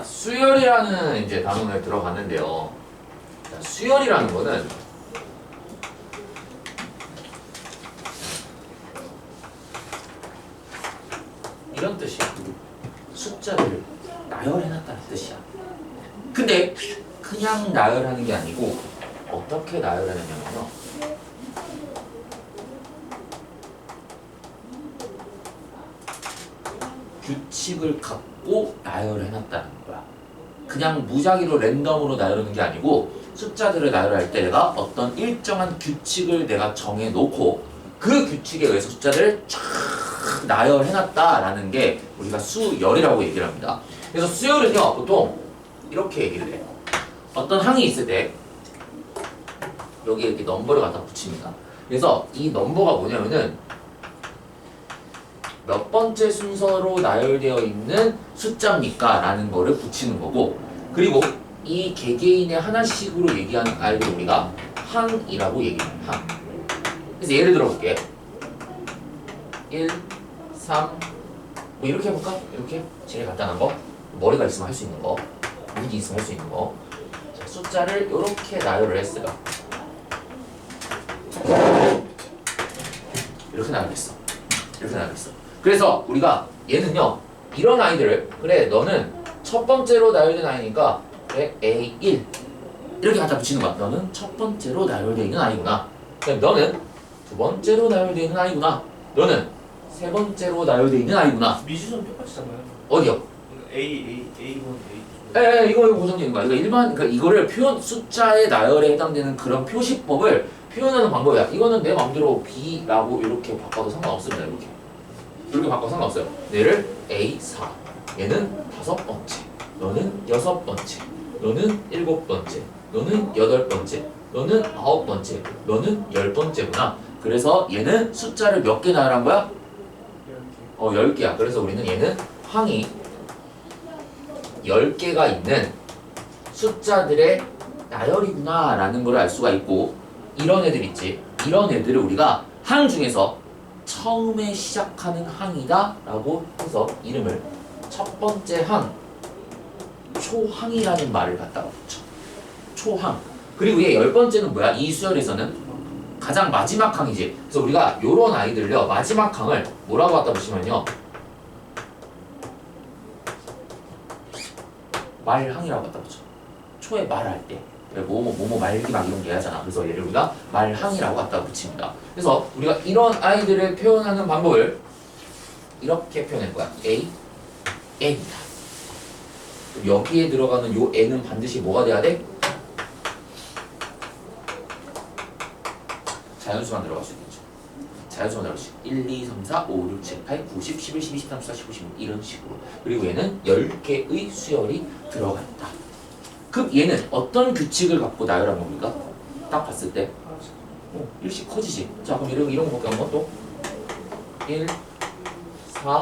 자, 수열이라는 이제 단원에 들어갔는데요. 자, 수열이라는 거는 이런 뜻이야. 숫자를 나열해놨다는 뜻이야. 근데 그냥 나열하는 게 아니고 어떻게 나열하느냐면요. 규칙을 갖고 나열해놨다는 거야. 그냥 무작위로 랜덤으로 나열하는 게 아니고 숫자들을 나열할 때 내가 어떤 일정한 규칙을 내가 정해놓고 그 규칙에 의해서 숫자들을 쫙 나열해놨다라는 게 우리가 수열이라고 얘기를 합니다. 그래서 수열은요 보통 이렇게 얘기를 해요. 어떤 항이 있을 때 여기에 이렇게 넘버를 갖다 붙입니다. 그래서 이 넘버가 뭐냐면은 몇 번째 순서로 나열되어 있는 숫자입니까? 라는 거를 붙이는 거고, 그리고 이 개개인의 하나씩으로 얘기하는 아이를 우리가 항이라고 얘기해요. 항. 그래서 예를 들어 볼게. 1, 3, 뭐 이렇게 해볼까? 이렇게 제일 간단한 거, 머리가 있으면 할 수 있는 거, 눈이 있으면 할 수 있는 거. 자, 숫자를 이렇게 나열을 했어요. 이렇게 나열했어. 이렇게 나열했어. 그래서 우리가 얘는요 이런 아이들을, 그래 너는 첫 번째로 나열된 아이니까 그래 A1 이렇게 갖다 붙이는 거야. 너는 첫 번째로 나열되어 있는 아이구나. 그럼 너는 두 번째로 나열되어 있는 아이구나. 너는 세 번째로 나열되어 있는 아이구나. 미지수는 똑같이 잡아요. 어디요? A1, 예, 이거 고정되는 거야. 그러니까 일반, 그러니까 이거를 표현, 숫자의 나열에 해당되는 그런 표시법을 표현하는 방법이야. 이거는 내 마음대로 B라고 이렇게 바꿔도 상관없습니다. 이렇게 바꿔도 상관없어요. 얘를 A4, 얘는 5번째, 너는 6번째, 너는 7번째, 너는 8번째, 너는 9번째, 너는 10번째구나. 그래서 얘는 숫자를 몇 개 나열한 거야? 10개야. 그래서 우리는 얘는 항이 10개가 있는 숫자들의 나열이구나 라는 걸 알 수가 있고, 이런 애들 있지. 이런 애들을 우리가 항 중에서 처음에 시작하는 항이다 라고 해서 이름을 첫 번째 항, 초항이라는 말을 갖다가 붙여. 초항. 그리고 얘 10번째는 뭐야? 이 수열에서는 가장 마지막 항이지. 그래서 우리가 요런 아이들요 마지막 항을 뭐라고 갖다 붙이면요 말항이라고 갖다 붙여. 초에 말할 때 뭐뭐 말기 막 이런 게 하잖아. 그래서 얘를 우리가 말항이라고 갖다 붙입니다. 그래서 우리가 이런 아이들을 표현하는 방법을 이렇게 표현할 거야. A, N이다. 여기에 들어가는 요 N은 반드시 뭐가 돼야 돼? 자연수만 들어갈 수 있겠죠. 자연수만 들어갈 수 있고 1, 2, 3, 4, 5, 6, 7, 8, 9, 10, 11, 12, 13, 14, 15, 16 이런 식으로. 그리고 얘는 10개의 수열이 들어간다. 그럼 얘는 어떤 규칙을 갖고 나열한 겁니까? 딱 봤을 때 일씩 커지지. 자 그럼 이런 거 볼게요. 한번 또 1, 4,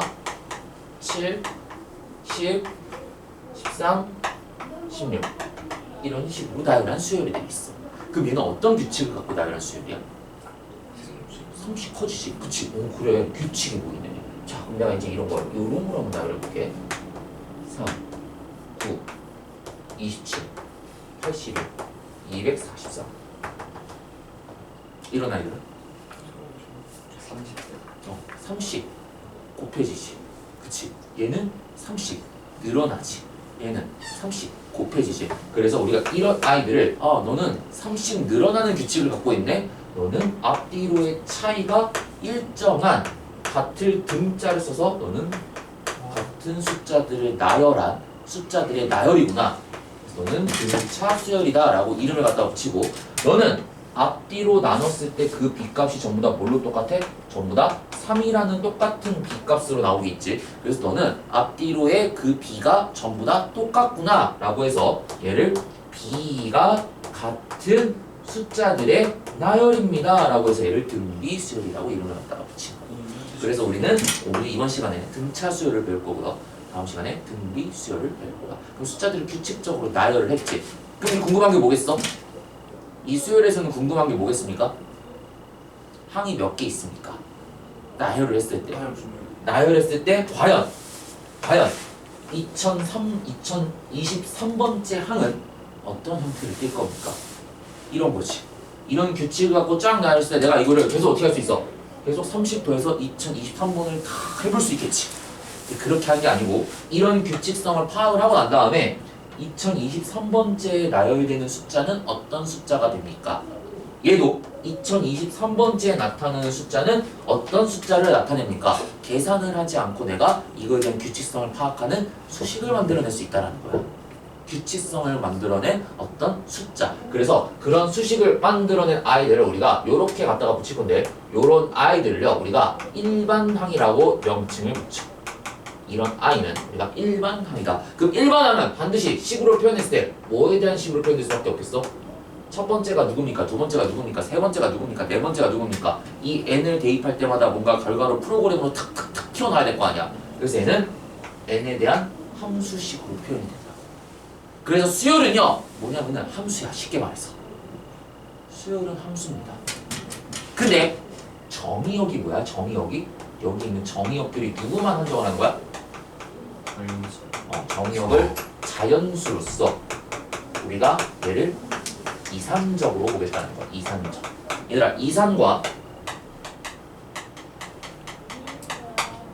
7, 10, 13, 16 이런 식으로 나열한 수열이 되어 있어. 그럼 얘는 어떤 규칙을 갖고 나열한 수열이야? 30 커지지. 그치? 그래 규칙이 보이네. 자 그럼 내가 이제 이런 걸 요런 걸 한번 나열해볼게. 3, 9, 27, 81, 243 이런 아이들은 30 곱해지지. 그치? 얘는 30 늘어나지. 얘는 30 곱해지지. 그래서 우리가 이런 아이들을 너는 30 늘어나는 규칙을 갖고 있네. 너는 앞뒤로의 차이가 일정한 같은 등자를 써서 너는 같은 숫자들을 나열한 숫자들의 나열이구나. 너는 등차 수열이다 라고 이름을 갖다 붙이고, 너는 앞뒤로 나눴을 때 그 B값이 전부 다 뭘로 똑같아? 전부 다 3이라는 똑같은 B값으로 나오겠지. 그래서 너는 앞뒤로의 그 B가 전부 다 똑같구나 라고 해서 얘를 B가 같은 숫자들의 나열입니다 라고 해서 얘를 등비 수열이라고 이름을 갖다가 붙인 거야. 그래서 우리는 오늘 이번 시간에 등차 수열을 배울 거고요. 다음 시간에 등비 수열을 배울 거야. 그럼 숫자들을 규칙적으로 나열을 했지. 그럼 우리 궁금한 게 뭐겠어? 이 수열에서는 궁금한 게 뭐겠습니까? 항이 몇 개 있습니까? 나열을 했을 때. 나열했을 때 과연 2023번째 항은 어떤 형태를 띌 겁니까? 이런 거지. 이런 규칙을 갖고 쫙 나열했을 때 내가 이거를 계속 어떻게 할 수 있어? 계속 30도에서 2023번을 다 해볼 수 있겠지. 그렇게 하는 게 아니고 이런 규칙성을 파악을 하고 난 다음에 2023번째에 나열되는 숫자는 어떤 숫자가 됩니까? 얘도 2023번째에 나타나는 숫자는 어떤 숫자를 나타냅니까? 계산을 하지 않고 내가 이거에 대한 규칙성을 파악하는 수식을 만들어낼 수 있다는 거야. 규칙성을 만들어낸 어떤 숫자. 그래서 그런 수식을 만들어낸 아이들을 우리가 요렇게 갖다가 붙일 건데 요런 아이들을요 우리가 일반항이라고 명칭을 붙여. 이런 아이는 우리가 일반항이다. 그럼 일반항은 반드시 식으로 표현했을 때 뭐에 대한 식으로 표현될 수밖에 없겠어? 첫 번째가 누굽니까? 두 번째가 누굽니까? 세 번째가 누굽니까? 네 번째가 누굽니까? 이 n을 대입할 때마다 뭔가 결과로 프로그램으로 탁탁탁 튀어나와야 될 거 아니야. 그래서 얘는 n에 대한 함수식으로 표현이 된다. 그래서 수열은요 뭐냐면은 함수야. 쉽게 말해서 수열은 함수입니다. 근데 정의역이 뭐야? 정의역이 여기 있는 정의역들이 누구만 한정을 하는 거야? 정의역을 자연수로서 우리가 얘를 이산적으로 보겠다는 거야. 이산적. 얘들아 이산과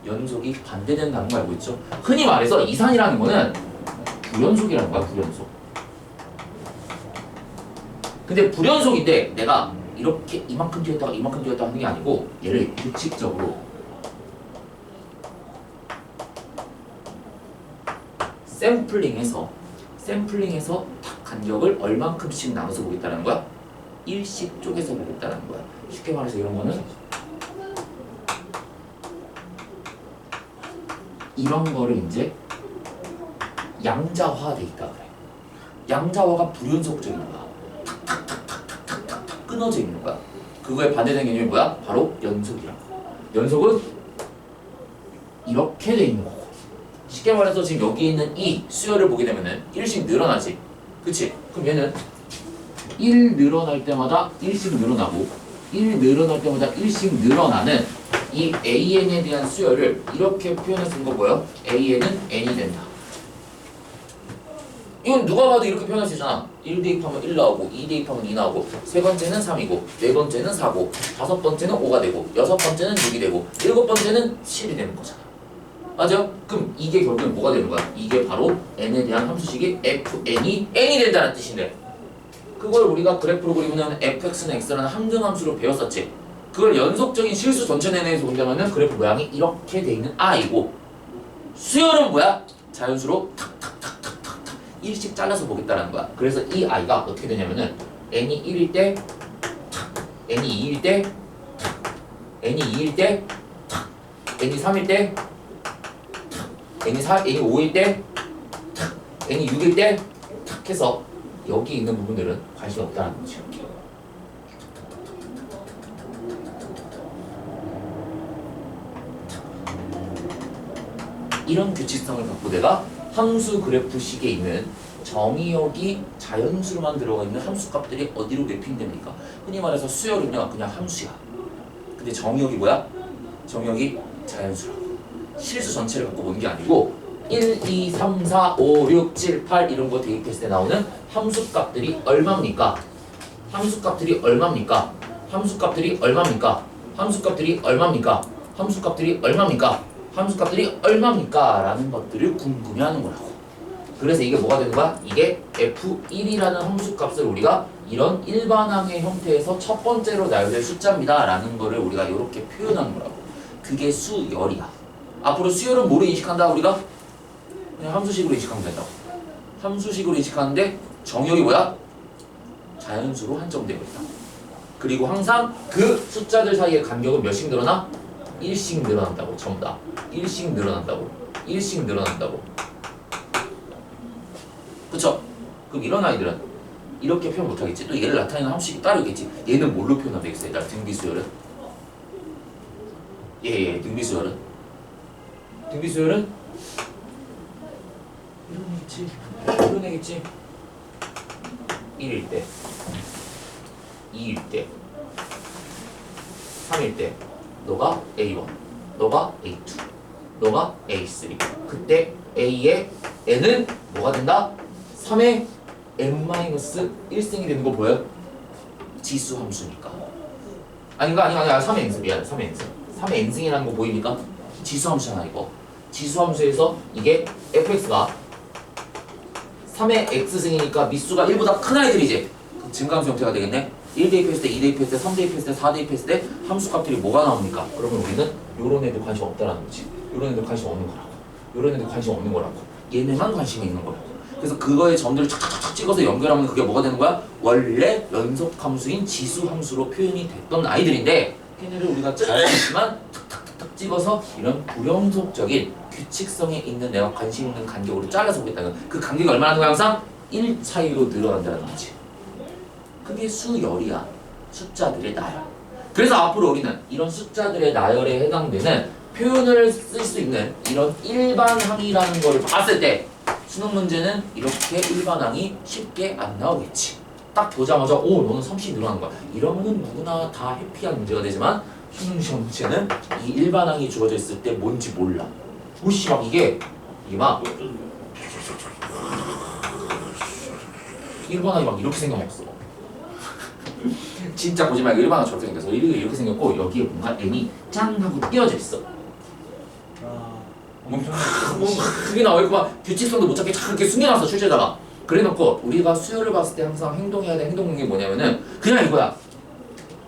연속이 반대된다는 거 알고 있죠? 흔히 말해서 이산이라는 거는 불연속이라는 거야. 불연속. 근데 불연속인데 내가 이렇게 이만큼 뒤었다가 이만큼 뒤었다 하는 게 아니고 얘를 규칙적으로 샘플링해서 딱 간격을 얼만큼씩 나눠서 보겠다는 거야? 일씩 쪼개서 보겠다는 거야. 쉽게 말해서 이런 거는 이런 거를 이제 양자화돼 있다 그래. 양자화가 불연속적인 거야. 탁탁탁탁탁탁탁 끊어져 있는 거야. 그거에 반대되는 개념이 뭐야? 바로 연속이라고. 연속은 이렇게 돼 있는 거고. 쉽게 말해서 지금 여기 있는 이 수열을 보게 되면은 1씩 늘어나지. 그치? 그럼 얘는 1 늘어날 때마다 1씩 늘어나고 1 늘어날 때마다 1씩 늘어나는 이 AN에 대한 수열을 이렇게 표현해서 거 뭐예요? AN은 N이 된다. 이건 누가 봐도 이렇게 표현할 수 있잖아. 1 대입하면 1 나오고 2 대입하면 2 나오고 세 번째는 3이고 네 번째는 4고 다섯 번째는 5가 되고 여섯 번째는 6이 되고 일곱 번째는 7이 되는 거잖아. 맞아? 그럼 이게 결국엔 뭐가 되는 거야? 이게 바로 n에 대한 함수식이 fn이 n이 된다는 뜻인데 그걸 우리가 그래프로 그리면 fx는 x라는 함등함수로 배웠었지. 그걸 연속적인 실수 전체 내내에서 본다면은 그래프 모양이 이렇게 돼 있는 i고 수열은 뭐야? 자연수로 탁탁탁탁탁탁 1씩 잘라서 보겠다는 거야. 그래서 이 i가 어떻게 되냐면은 n이 1일 때 탁, n이 2일 때 탁, n이 2일 때 탁, n이 3일 때 n이 5일 때 탁, n이 6일 때 탁 해서 여기 있는 부분들은 관심이 없다는 거지. 이런 규칙성을 갖고 내가 함수 그래프식에 있는 정의역이 자연수로만 들어가 있는 함수값들이 어디로 매핑됩니까? 흔히 말해서 수열은요 그냥 함수야. 근데 정의역이 뭐야? 정의역이 자연수라고. 실수 전체를 갖고 보는 게 아니고 1, 2, 3, 4, 5, 6, 7, 8 이런 거 대입했을 때 나오는 함수값들이 얼마입니까? 함수값들이 얼마입니까? 함수값들이 얼마입니까? 함수값들이 얼마입니까? 함수값들이 얼마입니까? 함수값들이 얼마입니까? 라는 것들을 궁금해하는 거라고. 그래서 이게 뭐가 되는 거야? 이게 F1이라는 함수값을 우리가 이런 일반항의 형태에서 첫 번째로 나열될 숫자입니다 라는 거를 우리가 이렇게 표현하는 거라고. 그게 수열이야. 앞으로 수열은 뭐로 인식한다 우리가? 그냥 함수식으로 인식하면 된다고. 함수식으로 인식하는데 정의역이 뭐야? 자연수로 한정되어 있다. 그리고 항상 그 숫자들 사이의 간격은 몇씩 늘어나? 1씩 늘어난다고. 전부 다 1씩 늘어난다고. 1씩 늘어난다고. 그쵸? 그럼 이런 아이들은 이렇게 표현 못하겠지. 또 얘를 나타내는 함수식이 따로 있겠지. 얘는 뭘로 표현하면 되겠어? 일단 등비수열은 등비수열은 이런 애겠지. 1일 때 2일 때 3일 때 너가 A1 너가 A2 너가 A3. 그때 A의 N은 뭐가 된다? 3의 N-1승이 되는 거 보여요? 지수 함수니까. 아닌가? 아니야. 3의 N승. 미안해. 3의 N승. 3의 N승이라는 거 보입니까? 지수 함수잖아 이거. 지수 함수에서 이게 fx가 3의 x승이니까 미수가 1보다 큰 아이들이지. 증가함수 형태가 되겠네. 1 대입했을 때, 2 대입했을 때, 3 대입했을 때, 4 대입했을 때 함수 값들이 뭐가 나옵니까? 그러면 우리는 요런 애들 관심 없다라는 거지. 요런 애들 관심 없는 거라고. 요런 애들 관심 없는 거라고. 얘네만 관심이 있는 거라고. 그래서 그거의 점들을 착착착 찍어서 연결하면 그게 뭐가 되는 거야? 원래 연속 함수인 지수 함수로 표현이 됐던 아이들인데 걔네를 우리가 잘했지만 탁탁탁탁 찍어서 이런 불연속적인 규칙성에 있는 내가 관심 있는 간격으로 잘라서 보겠다는 그 간격이 얼마나 하는 거야? 항상 1 차이로 늘어난다는 거지. 그게 수열이야. 숫자들의 나열. 그래서 앞으로 우리는 이런 숫자들의 나열에 해당되는 표현을 쓸 수 있는 이런 일반항이라는 거를 봤을 때 수능 문제는 이렇게 일반항이 쉽게 안 나오겠지. 딱 보자마자 오 너는 30 늘어나는 거야. 이러면은 누구나 다 해피한 문제가 되지만 수능 시험 문제는 이 일반항이 주어져 있을 때 뭔지 몰라. 오씨 막 이게 막 일반항이 막 이렇게 생겨먹었어. 진짜 보지 말고 일반항 저렇게 생겨서 이렇게 생겼고 여기에 뭔가 N이 짱 하고 띄어져 있어. 뭔가 크게 나와 있고 막 규칙성도 못 찾게 이렇게 숨겨놨어 출제자가. 그래놓고 우리가 수요를 봤을 때 항상 행동해야 될 행동이 뭐냐면은 그냥 이거야.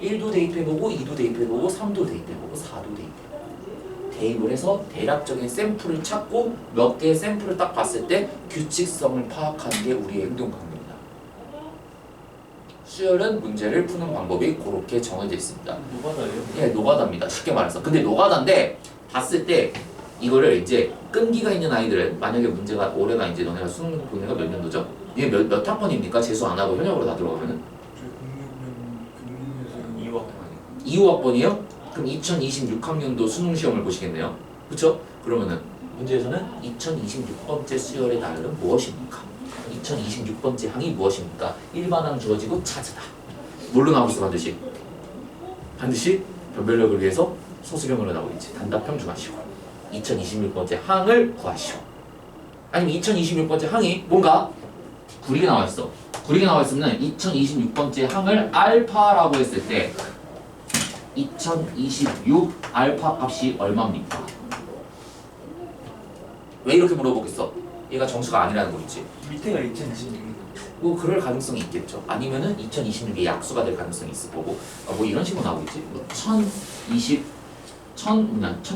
1도 대입해보고 2도 대입해보고 3도 대입해보고 4도 대입해보고 대입을 해서 대략적인 샘플을 찾고 몇 개의 샘플을 딱 봤을 때 규칙성을 파악하는 게 우리의 행동 강도입니다. 수열은 문제를 푸는 방법이 그렇게 정해져 있습니다. 노가다예요? 예, 노가다입니다. 쉽게 말해서. 근데 노가다인데 봤을 때 이거를 이제 끈기가 있는 아이들은 만약에 문제가 올해가 이제 너네가 수능 본 애가 몇 년도죠? 이게 몇 학번입니까? 재수 안 하고 현역으로 다 들어가면은? 저희 6학년 2호학번이에요? 그럼 2026학년도 수능 시험을 보시겠네요. 그쵸? 그러면은 문제에서는 2026번째 수열의 나열은 무엇입니까? 2026번째 항이 무엇입니까? 일반항 주어지고 차즈다. 뭘로 나오고 있어 반드시? 반드시 변별력을 위해서 소수경으로 나오고 있지. 단답형 중하시고 2026번째 항을 구하시오. 아니면 2026번째 항이 뭔가 구리게 나와 있어. 구리게 나와 있으면 2026번째 항을 알파라고 했을 때 2026 알파 값이 얼마입니까? 왜 이렇게 물어보겠어? 얘가 정수가 아니라는 거겠지. 밑에가 2026. 뭐 그럴 가능성이 있겠죠. 아니면은 2026이 약수가 될 가능성이 있을 거고 뭐 이런 식으로 나오겠지. 뭐 1020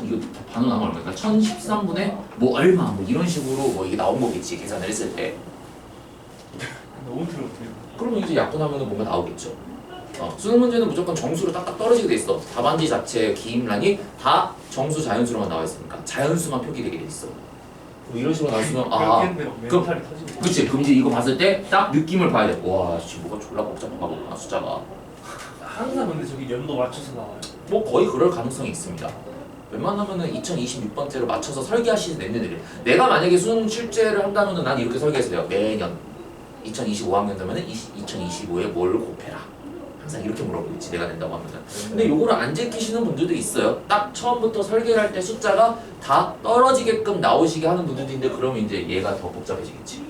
이거 반으로 나오면 얼마일까? 1013분의 뭐 얼마 뭐 이런 식으로 뭐 이게 나온 거겠지 계산을 했을 때. 너무 들었대요. 그러면 이제 약분하면은 뭔가 나오겠죠. 수능 문제는 무조건 정수로 딱딱 떨어지게 돼 있어. 답안지 자체 기입란이 다 정수 자연수로만 나와 있으니까 자연수만 표기되게 돼 있어. 뭐 이런 식으로 나왔으면 멘탈이 터지고. 그치. 그럼 이제 이거 봤을 때 딱 느낌을 봐야 돼. 와, 씨 뭐가 졸라 복잡한가 보구나 숫자가. 항상 근데 저기 연도 맞춰서 나와요. 뭐 거의 그럴 가능성이 있습니다. 웬만하면은 2026번째로 맞춰서 설계하시는 애들이 내가 만약에 수능 출제를 한다면은 난 이렇게 설계해서 돼요. 매년 2025학년 되면은 2025에 뭘 곱해라. 항상 이렇게 물어보겠지 내가 된다고 하면은. 근데 요거를 안 제끼시는 분들도 있어요. 딱 처음부터 설계를 할 때 숫자가 다 떨어지게끔 나오시게 하는 분들도 있는데 그러면 이제 얘가 더 복잡해지겠지.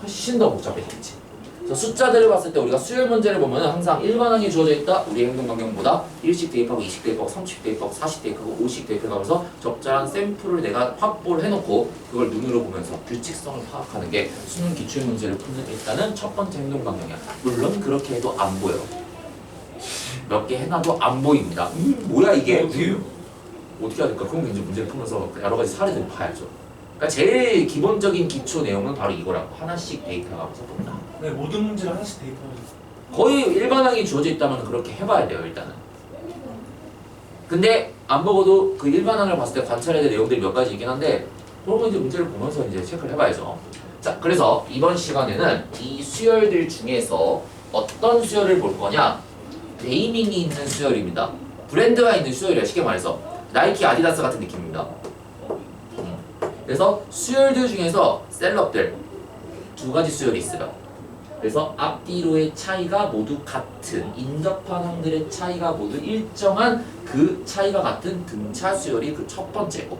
훨씬 더 복잡해지겠지. 그래서 숫자들을 봤을 때 우리가 수열 문제를 보면 항상 일반항이 주어져 있다. 우리 행동 반경보다 1씩 대입하고 2씩 대입하고 3씩 대입하고 4씩 대입하고 5씩 대입하면서 적절한 샘플을 내가 확보를 해놓고 그걸 눈으로 보면서 규칙성을 파악하는 게 수능 기출 문제를 푸는 일단은 첫 번째 행동 반경이야. 물론 그렇게 해도 안 보여. 몇 개 해놔도 안 보입니다. 뭐야 이게? 어떻게 해야 될까? 그럼 이제 문제를 풀면서 여러 가지 사례들을 봐야죠. 그러니까 제일 기본적인 기초 내용은 바로 이거라고. 하나씩 데이터가면서 본다. 네, 모든 문제를 하나씩 대입하고. 거의 일반항이 주어져 있다면 그렇게 해봐야 돼요 일단은. 근데 안 먹어도 그 일반항을 봤을 때 관찰해야 될 내용들이 몇 가지 있긴 한데 그러면 이제 문제를 보면서 이제 체크를 해봐야죠. 자, 그래서 이번 시간에는 이 수열들 중에서 어떤 수열을 볼 거냐? 네이밍이 있는 수열입니다. 브랜드가 있는 수열이야. 쉽게 말해서 나이키, 아디다스 같은 느낌입니다. 그래서 수열들 중에서 셀럽들 두 가지 수열이 있어요. 그래서 앞뒤로의 차이가 모두 같은 인접한 항들의 차이가 모두 일정한 그 차이가 같은 등차 수열이 그 첫 번째고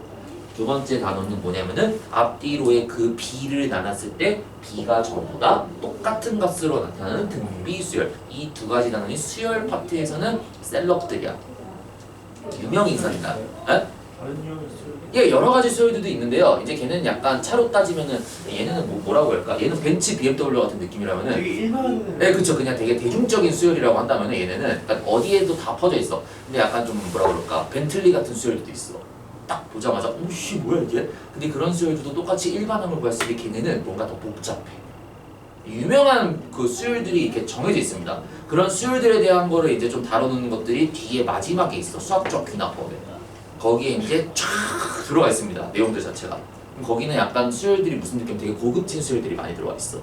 두 번째 단어는 뭐냐면은 앞뒤로의 그 B를 나눴을 때 B가 전부 다 똑같은 값으로 나타나는 등비 수열. 이 두 가지 단어는 수열 파트에서는 셀럽들이야. 유명 인사입니다. 에? 다른 유형의 수열. 예, 여러 가지 수열들도 있는데요. 이제 걔는 약간 차로 따지면은 얘는 뭐라고 할까? 얘는 벤츠 BMW 같은 느낌이라면은 되게 일반. 네, 그쵸. 그냥 되게 대중적인 수열이라고 한다면 얘네는 약간 어디에도 다 퍼져 있어. 근데 약간 좀 뭐라 그럴까? 벤틀리 같은 수열도 있어. 딱 보자마자 오씨 뭐야 이게? 근데 그런 수열들도 똑같이 일반함을 봤을 때 걔네는 뭔가 더 복잡해. 유명한 그 수열들이 이렇게 정해져 있습니다. 그런 수열들에 대한 거를 이제 좀 다루는 것들이 뒤에 마지막에 있어. 수학적 귀납법에. 거기에 이제 쫙 들어가 있습니다. 내용들 자체가. 거기는 약간 수열들이 무슨 느낌? 되게 고급진 수열들이 많이 들어가 있어.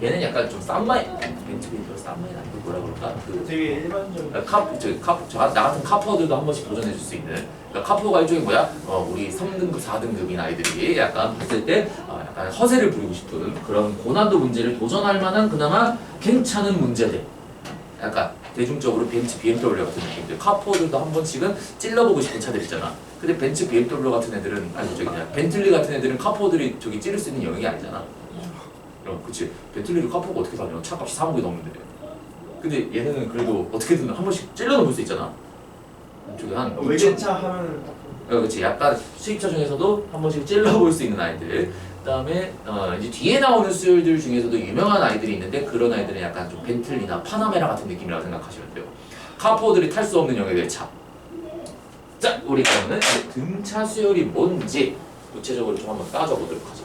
얘는 약간 좀 싼마이, 벤츠비도 싼마이 아니고 뭐라 그럴까? 그 되게 일반적인. 나 같은 카퍼들도 한 번씩 도전해 줄 수 있는. 그러니까 카퍼가 일종의 뭐야? 우리 3등급, 4등급인 아이들이 약간 봤을 때 약간 허세를 부리고 싶은 그런 고난도 문제를 도전할 만한 그나마 괜찮은 문제들. 약간 대중적으로 벤츠, BMW 같은 느낌들. 카퍼들도 한 번씩은 찔러보고 싶은 차들 있잖아. 근데 벤츠, BMW 같은 애들은 아니 저기 그냥 벤틀리 같은 애들은 카퍼들이 저기 찌를 수 있는 영역이 아니잖아. 그치. 벤틀리를 카포가 어떻게 사냐? 차값이 3억이 넘는데. 근데 얘네는 그래도 어떻게든 한 번씩 찔러는 볼 수 있잖아. 저기 한 외제차 하면. 그렇지. 약간 수입차 중에서도 한 번씩 찔러볼 수 있는 아이들. 그다음에 이제 뒤에 나오는 수요일들 중에서도 유명한 아이들이 있는데 그런 아이들은 약간 좀 벤틀리나 파나메라 같은 느낌이라고 생각하시면 돼요. 카포들이 탈 수 없는 영역의 차. 자, 우리 그러면 등차 수열이 뭔지 구체적으로 좀 한번 따져보도록 하죠.